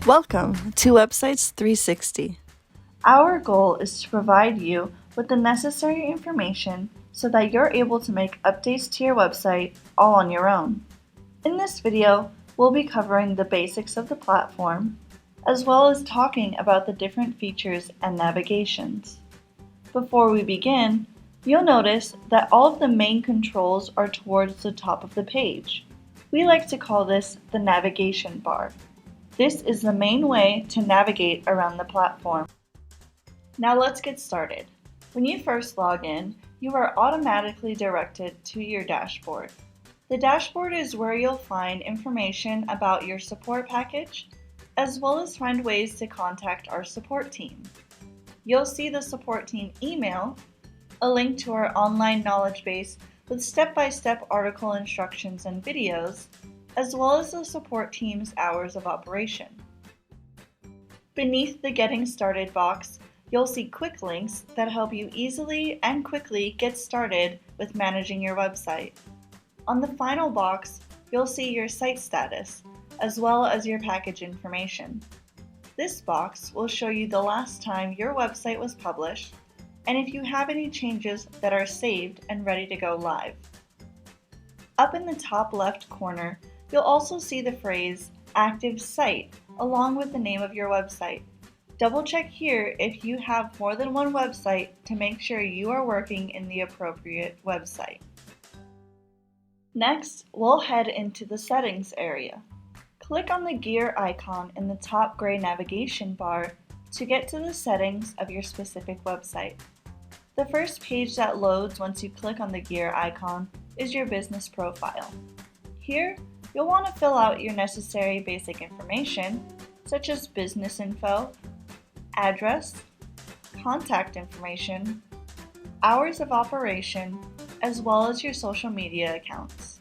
Welcome to Websites 360. Our goal is to provide you with the necessary information so that you're able to make updates to your website all on your own. In this video, we'll be covering the basics of the platform, as well as talking about the different features and navigations. Before we begin, you'll notice that all of the main controls are towards the top of the page. We like to call this the navigation bar. This is the main way to navigate around the platform. Now let's get started. When you first log in, you are automatically directed to your dashboard. The dashboard is where you'll find information about your support package, as well as find ways to contact our support team. You'll see the support team email, a link to our online knowledge base with step-by-step article instructions and videos, as well as the support team's hours of operation. Beneath the Getting Started box, you'll see quick links that help you easily and quickly get started with managing your website. On the final box, you'll see your site status, as well as your package information. This box will show you the last time your website was published, and if you have any changes that are saved and ready to go live. Up in the top left corner, you'll also see the phrase Active Site along with the name of your website. Double check here if you have more than one website to make sure you are working in the appropriate website. Next, we'll head into the Settings area. Click on the gear icon in the top gray navigation bar to get to the settings of your specific website. The first page that loads once you click on the gear icon is your business profile. Here, you'll want to fill out your necessary basic information, such as business info, address, contact information, hours of operation, as well as your social media accounts.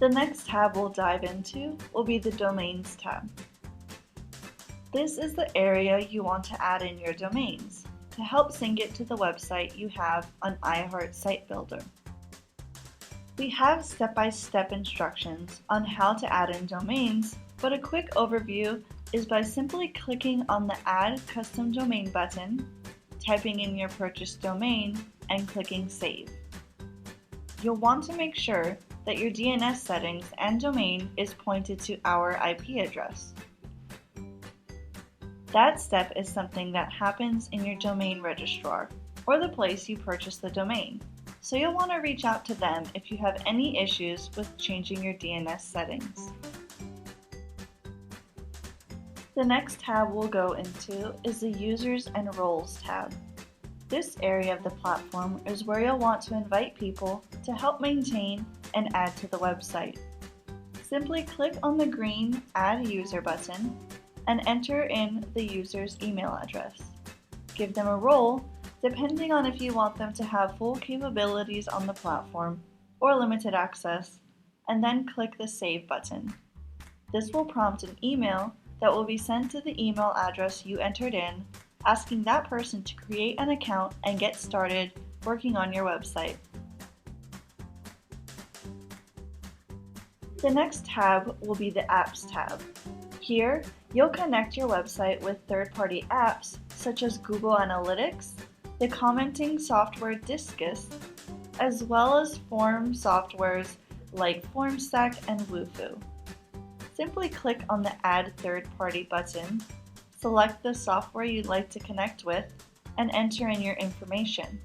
The next tab we'll dive into will be the Domains tab. This is the area you want to add in your domains to help sync it to the website you have on iHeart Site Builder. We have step-by-step instructions on how to add in domains, but a quick overview is by simply clicking on the Add Custom Domain button, typing in your purchased domain, and clicking Save. You'll want to make sure that your DNS settings and domain is pointed to our IP address. That step is something that happens in your domain registrar, or the place you purchase the domain. So you'll want to reach out to them if you have any issues with changing your DNS settings. The next tab we'll go into is the Users and Roles tab. This area of the platform is where you'll want to invite people to help maintain and add to the website. Simply click on the green Add User button and enter in the user's email address. Give them a role depending on if you want them to have full capabilities on the platform or limited access, and then click the Save button. This will prompt an email that will be sent to the email address you entered in, asking that person to create an account and get started working on your website. The next tab will be the Apps tab. Here, you'll connect your website with third-party apps such as Google Analytics, the commenting software Disqus, as well as form softwares like FormStack and Wufoo. Simply click on the Add Third-Party button, select the software you'd like to connect with, and enter in your information.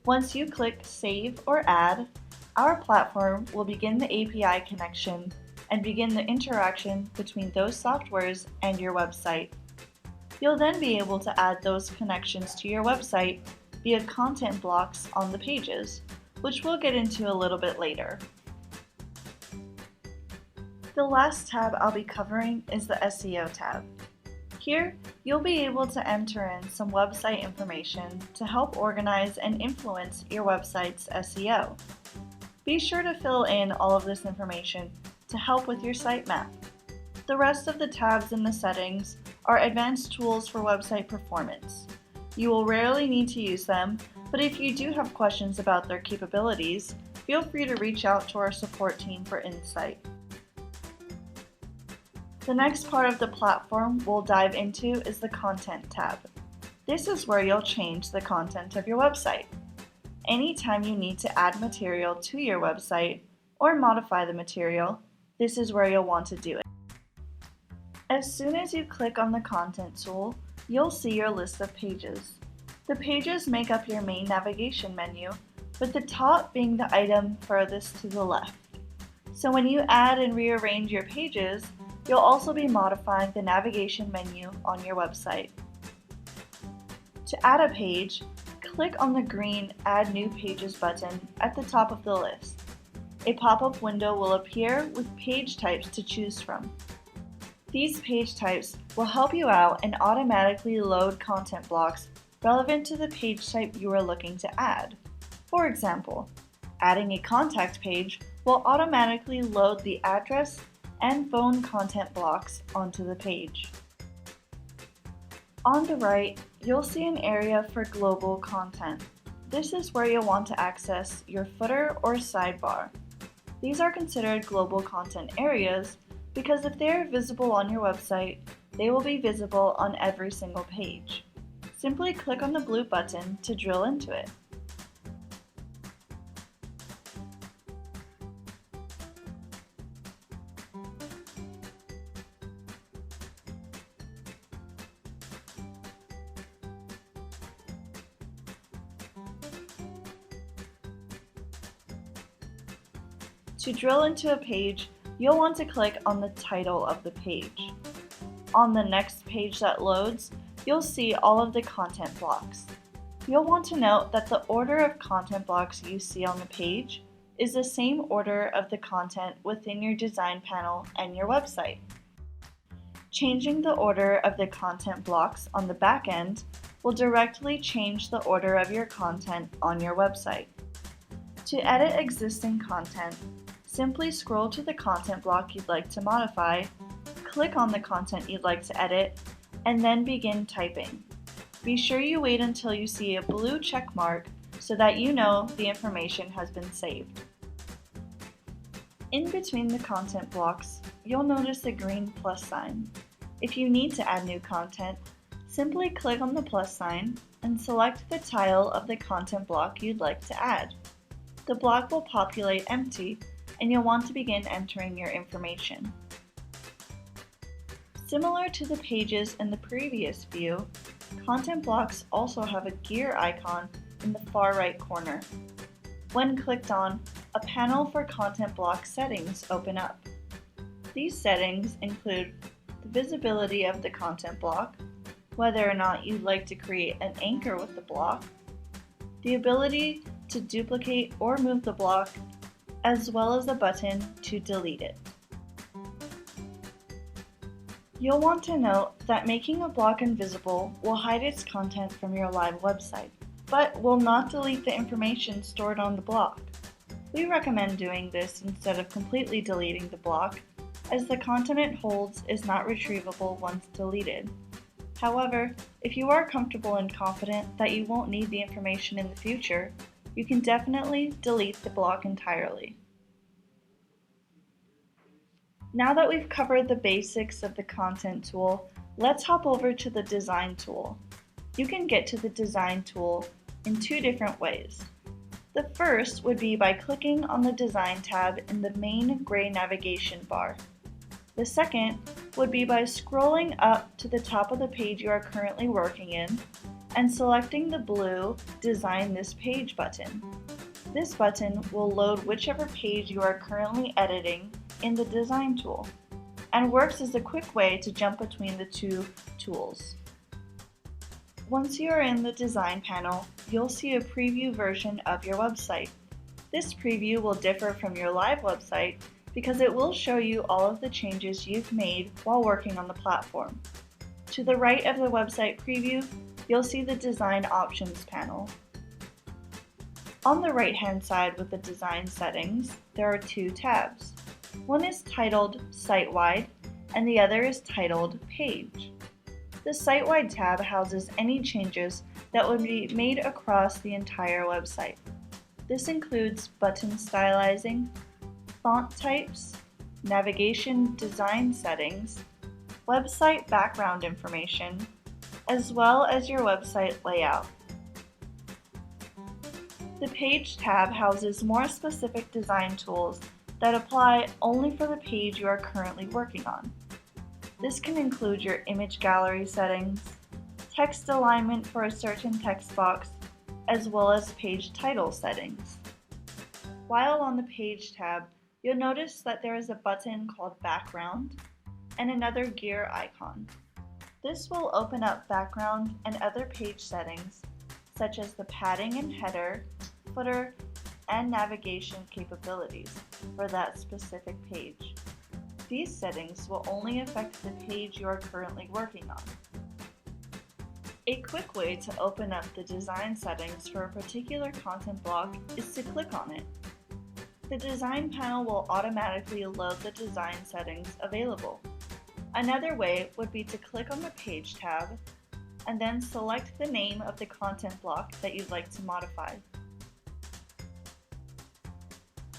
Once you click Save or Add, our platform will begin the API connection and begin the interaction between those softwares and your website. You'll then be able to add those connections to your website via content blocks on the pages, which we'll get into a little bit later. The last tab I'll be covering is the SEO tab. Here, you'll be able to enter in some website information to help organize and influence your website's SEO. Be sure to fill in all of this information to help with your sitemap. The rest of the tabs in the settings are advanced tools for website performance. You will rarely need to use them, but if you do have questions about their capabilities, feel free to reach out to our support team for insight. The next part of the platform we'll dive into is the Content tab. This is where you'll change the content of your website. Anytime you need to add material to your website or modify the material, this is where you'll want to do it. As soon as you click on the Content tool, you'll see your list of pages. The pages make up your main navigation menu, with the top being the item furthest to the left. So when you add and rearrange your pages, you'll also be modifying the navigation menu on your website. To add a page, click on the green Add New Pages button at the top of the list. A pop-up window will appear with page types to choose from. These page types will help you out and automatically load content blocks relevant to the page type you are looking to add. For example, adding a contact page will automatically load the address and phone content blocks onto the page. On the right, you'll see an area for global content. This is where you'll want to access your footer or sidebar. These are considered global content areas because if they are visible on your website, they will be visible on every single page. Simply click on the blue button to drill into it. To drill into a page, you'll want to click on the title of the page. On the next page that loads, you'll see all of the content blocks. You'll want to note that the order of content blocks you see on the page is the same order of the content within your design panel and your website. Changing the order of the content blocks on the back end will directly change the order of your content on your website. To edit existing content, simply scroll to the content block you'd like to modify, click on the content you'd like to edit, and then begin typing. Be sure you wait until you see a blue check mark so that you know the information has been saved. In between the content blocks, you'll notice a green plus sign. If you need to add new content, simply click on the plus sign and select the tile of the content block you'd like to add. The block will populate empty, and you'll want to begin entering your information. Similar to the pages in the previous view, content blocks also have a gear icon in the far right corner. When clicked on, a panel for content block settings open up. These settings include the visibility of the content block, whether or not you'd like to create an anchor with the block, the ability to duplicate or move the block, as well as a button to delete it. You'll want to note that making a block invisible will hide its content from your live website, but will not delete the information stored on the block. We recommend doing this instead of completely deleting the block, as the content it holds is not retrievable once deleted. However, if you are comfortable and confident that you won't need the information in the future, you can definitely delete the block entirely. Now that we've covered the basics of the Content tool, let's hop over to the Design tool. You can get to the Design tool in two different ways. The first would be by clicking on the Design tab in the main gray navigation bar. The second would be by scrolling up to the top of the page you are currently working in and selecting the blue Design This Page button. This button will load whichever page you are currently editing in the Design tool and works as a quick way to jump between the two tools. Once you are in the Design panel, you'll see a preview version of your website. This preview will differ from your live website because it will show you all of the changes you've made while working on the platform. To the right of the website preview, you'll see the Design Options panel. On the right-hand side with the Design settings, there are two tabs. One is titled Site-Wide, and the other is titled Page. The Site-Wide tab houses any changes that would be made across the entire website. This includes button stylizing, font types, navigation design settings, website background information, as well as your website layout. The Page tab houses more specific design tools that apply only for the page you are currently working on. This can include your image gallery settings, text alignment for a certain text box, as well as page title settings. While on the Page tab, you'll notice that there is a button called Background and another gear icon. This will open up background and other page settings, such as the padding and header, footer, and navigation capabilities for that specific page. These settings will only affect the page you are currently working on. A quick way to open up the design settings for a particular content block is to click on it. The design panel will automatically load the design settings available. Another way would be to click on the Page tab and then select the name of the content block that you'd like to modify.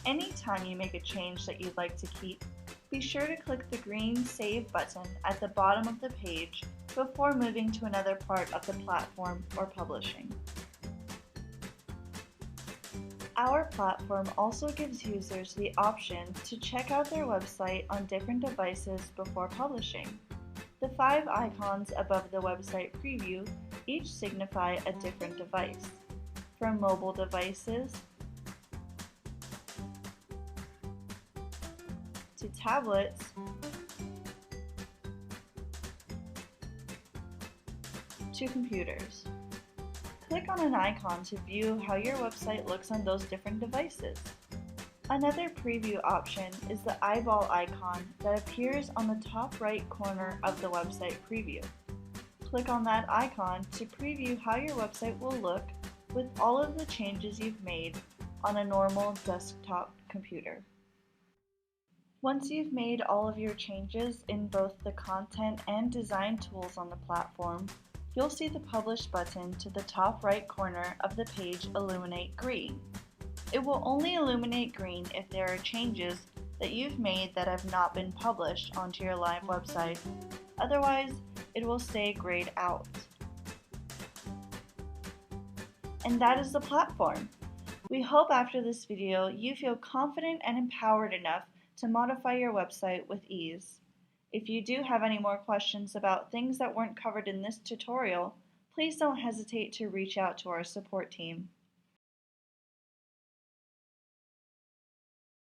Anytime you make a change that you'd like to keep, be sure to click the green Save button at the bottom of the page before moving to another part of the platform or publishing. Our platform also gives users the option to check out their website on different devices before publishing. The 5 icons above the website preview each signify a different device, from mobile devices to tablets to computers. Click on an icon to view how your website looks on those different devices. Another preview option is the eyeball icon that appears on the top right corner of the website preview. Click on that icon to preview how your website will look with all of the changes you've made on a normal desktop computer. Once you've made all of your changes in both the content and design tools on the platform, you'll see the Publish button to the top right corner of the page illuminate green. It will only illuminate green if there are changes that you've made that have not been published onto your live website. Otherwise, it will stay grayed out. And that is the platform. We hope after this video you feel confident and empowered enough to modify your website with ease. If you do have any more questions about things that weren't covered in this tutorial, please don't hesitate to reach out to our support team.